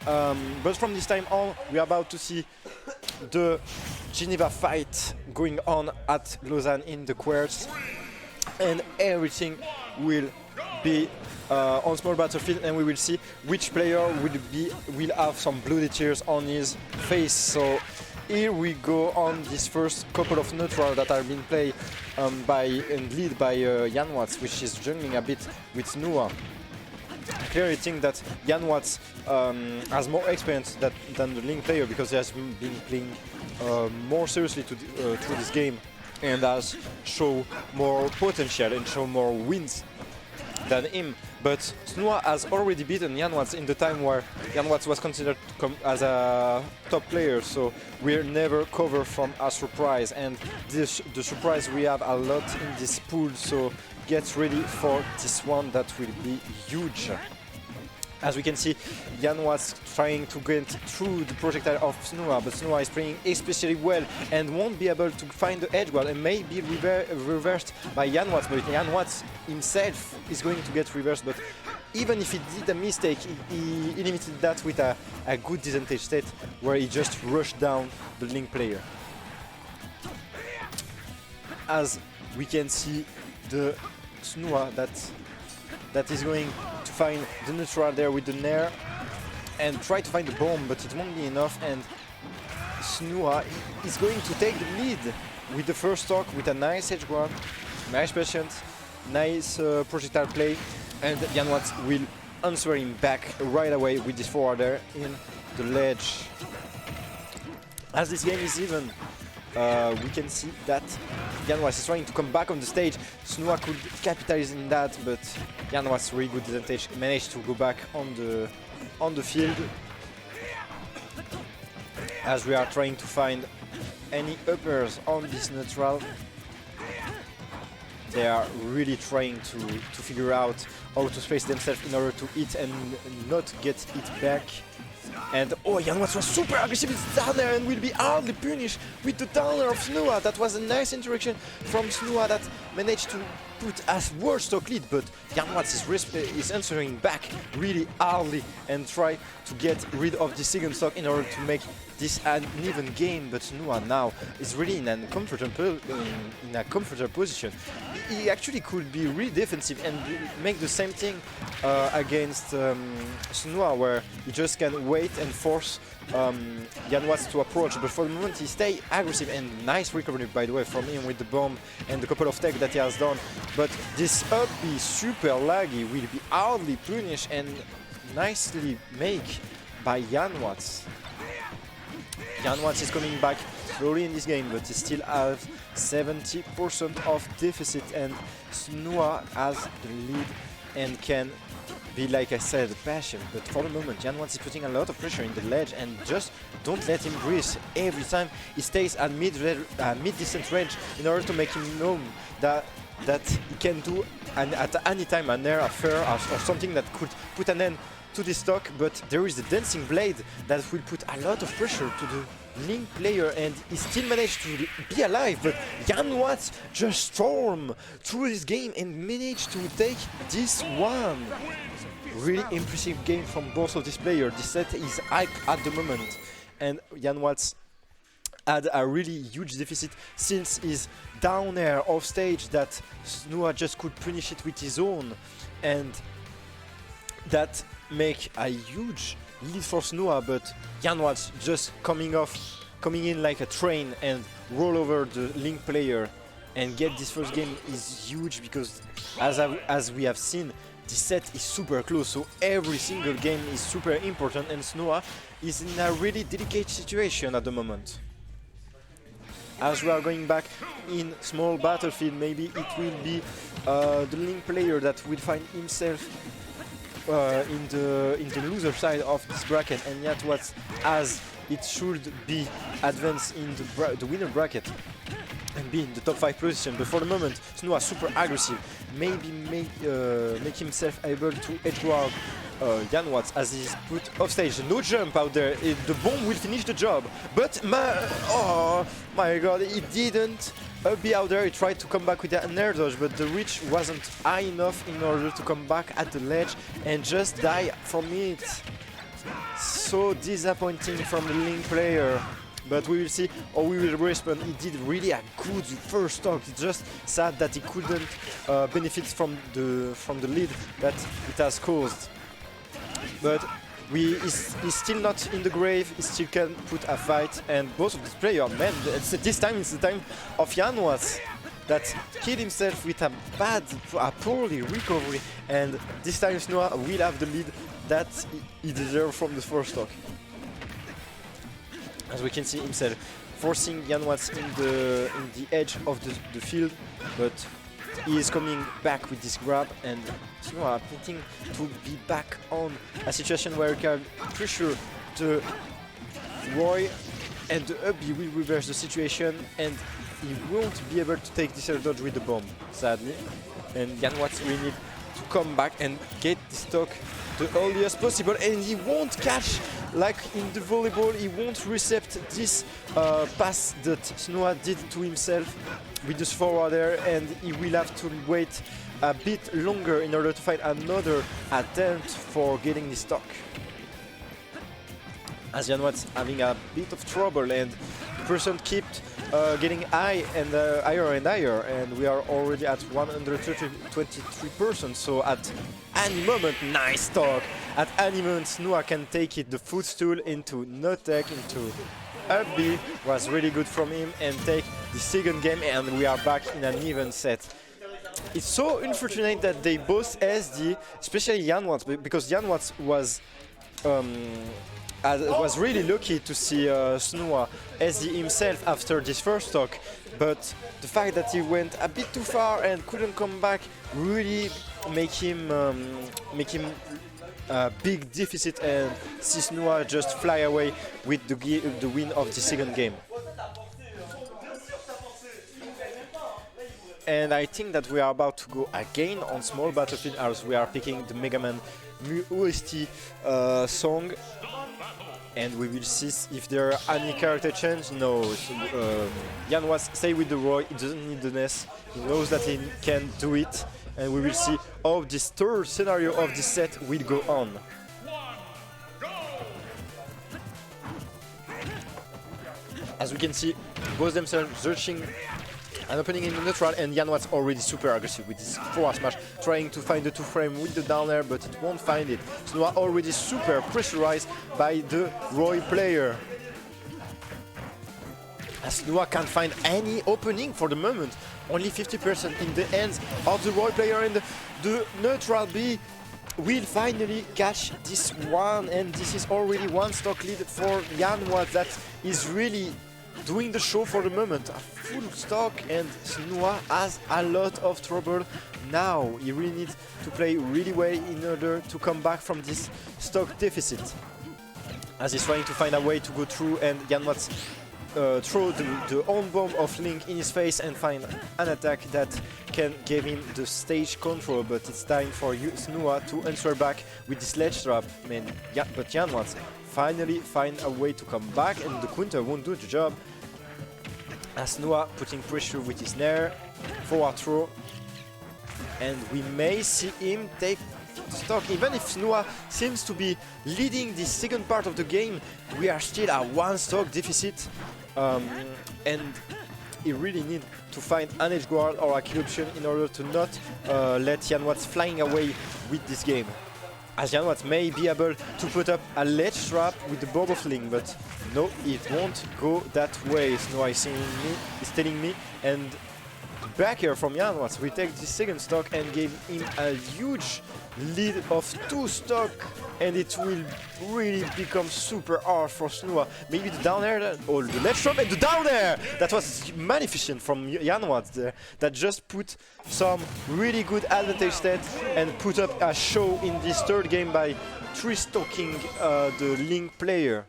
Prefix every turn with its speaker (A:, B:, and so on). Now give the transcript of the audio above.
A: But from this time on, we are about to see the Geneva fight going on at Lausanne in the Qwertz, and everything will be on small battlefield, and we will see which player will have some bloody tears on his face. So here we go on this first couple of neutral that are being played and lead by Yannwatts, which is jungling a bit with Snoua. I clearly think that Yannwatts has more experience than the Link player, because he has been playing more seriously through this game and has shown more potential and shown more wins than him. But Snoua has already beaten Yannwatts in the time where Yannwatts was considered to come as a top player, so we're never covered from a surprise, and the surprise we have a lot in this pool, so get ready for this one, that will be huge. As we can see, Yannwatts trying to get through the projectile of Snoua, but Snoua is playing especially well and won't be able to find the edge guard, and may be reversed by Yannwatts, but Yannwatts himself is going to get reversed. But even if he did a mistake, he limited that with a good disadvantage state where he just rushed down the Link player. As we can see, the Snoua that is going to find the neutral there with the Nair and try to find the bomb, but it won't be enough, and Snoua is going to take the lead with the first stock with a nice edge guard, nice patience, nice projectile play, and Yannwatts will answer him back right away with this forward there in the ledge. As this game is even, we can see that Yannwatts is trying to come back on the stage. Snoua could capitalize in that, but Yannwatts really good advantage, managed to go back on the field. As we are trying to find any uppers on this neutral, they are really trying to figure out how to space themselves in order to hit and not get it back. And oh, Yannwatts was super aggressive, it's down there and will be hardly punished with the downer of Snoua. That was a nice interaction from Snoua that managed to put a worse stock lead, but Yannwatts is answering back really hardly and try to get rid of the second stock in order to make this an even game. But Snoua now is really in a comfortable position. He actually could be really defensive and make the same thing against Snoua, where he just can wait and force Yannwatts to approach, but for the moment he stay aggressive, and nice recovery by the way from him with the bomb and the couple of tech that he has done. But this up B super laggy will be hardly punished and nicely make by Yannwatts. Yannwatts is coming back slowly in this game, but he still has 70% of deficit, and Snoua has the lead and can be, like I said, patient. But for the moment, Yannwatts is putting a lot of pressure in the ledge, and just don't let him breathe. Every time he stays at mid-distance range in order to make him know that he can do at any time an air affair or something that could put an end to this stock. But there is the dancing blade that will put a lot of pressure to the Link player, and he still managed to be alive. But Yannwatts just stormed through this game and managed to take this one. Really impressive game from both of these players. This set is hype at the moment, and Yannwatts had a really huge deficit since his down air off stage that Snoua just could punish it with his own, and that make a huge lead for Snoua. But Yannwatts just coming in like a train and roll over the Link player and get this first game is huge, because as we have seen, this set is super close, so every single game is super important, and Snoua is in a really delicate situation at the moment. As we are going back in small battlefield, maybe it will be the Link player that will find himself in the loser side of this bracket, and Yannwatts, as it should be, advance in the winner bracket and be in the top 5 position. But for the moment, Snoua super aggressive, maybe make himself able to edgeguard Yannwatts as he's put off stage. No jump out there, the bomb will finish the job, but oh my god, he didn't be out there. He tried to come back with an air dodge, but the reach wasn't high enough in order to come back at the ledge and just die from it. so disappointing from the Link player. But we will see how we will respond. He did really a good first stock. It's just sad that he couldn't benefit from the lead that it has caused. But he's still not in the grave. He still can put a fight. And both of these players, man, this time it's the time of Yannwatts that killed himself with a poorly recovery. And this time Snoua will have the lead that he deserved from the first stock. As we can see himself forcing Yannwatts in the edge of the field, but he is coming back with this grab, and Snoua thinking to be back on a situation where he can pressure the Roy, and the up B will reverse the situation, and he won't be able to take this air dodge with the bomb, sadly. And Yannwatts will need to come back and get the stock the earliest possible, and he won't catch like in the volleyball. He won't recept this pass that Snoua did to himself with this forward there, and he will have to wait a bit longer in order to find another attempt for getting the stock. As Yannwatts having a bit of trouble, and the person kept getting higher and higher, and we are already at 123%, so at any moment, nice stock. At any moment, Snoua can take it, the footstool into no tech, into up B, was really good from him, and take the second game, and we are back in an even set. It's so unfortunate that they both SD, especially Yannwatts, because Yannwatts was really lucky to see Snoua SD himself after this first stock, but the fact that he went a bit too far and couldn't come back really make him a big deficit, and see Snoua just fly away with the win of the second game. And I think that we are about to go again on small battlefield as we are picking the Mega Man OST song. And we will see if there are any character change. No, Yannwatts stay with the Roy, he doesn't need the Ness, he knows that he can do it, and we will see how this third scenario of this set will go on. As we can see, both themselves searching an opening in the neutral, and Yannwatts already super aggressive with his forward smash, trying to find the 2-frame with the down air, but it won't find it. Snoua already super pressurized by the Roy player. As Snoua can't find any opening for the moment, only 50% in the hands of the Roy player, and the neutral B will finally catch this one, and this is already one stock lead for Yannwatts that is really doing the show for the moment. A full stock, and Snoua has a lot of trouble now. He really needs to play really well in order to come back from this stock deficit. As he's trying to find a way to go through, and Yannwatts throw the on bomb of Link in his face and find an attack that can give him the stage control, but it's time for Snoua to answer back with the sledge trap. But Yannwatts finally find a way to come back, and the counter won't do the job. As Snoua putting pressure with his nair, forward throw, and we may see him take stock. Even if Snoua seems to be leading the second part of the game, we are still at one stock deficit, and he really needs to find an edge guard or a kill option in order to not let Yannwatts flying away with this game. As Yannwatts may be able to put up a ledge trap with the Bob of Link, but no, it won't go that way. Snoua is telling me, and back here from Yannwatts, we take the second stock and give him a huge lead of 2 stock, and it will really become super hard for Snoua. Maybe the down air, or the ledge trap, and the down air! That was magnificent from Yannwatts there, that just put some really good advantage stats and put up a show in this third game by 3-stocking the Link player.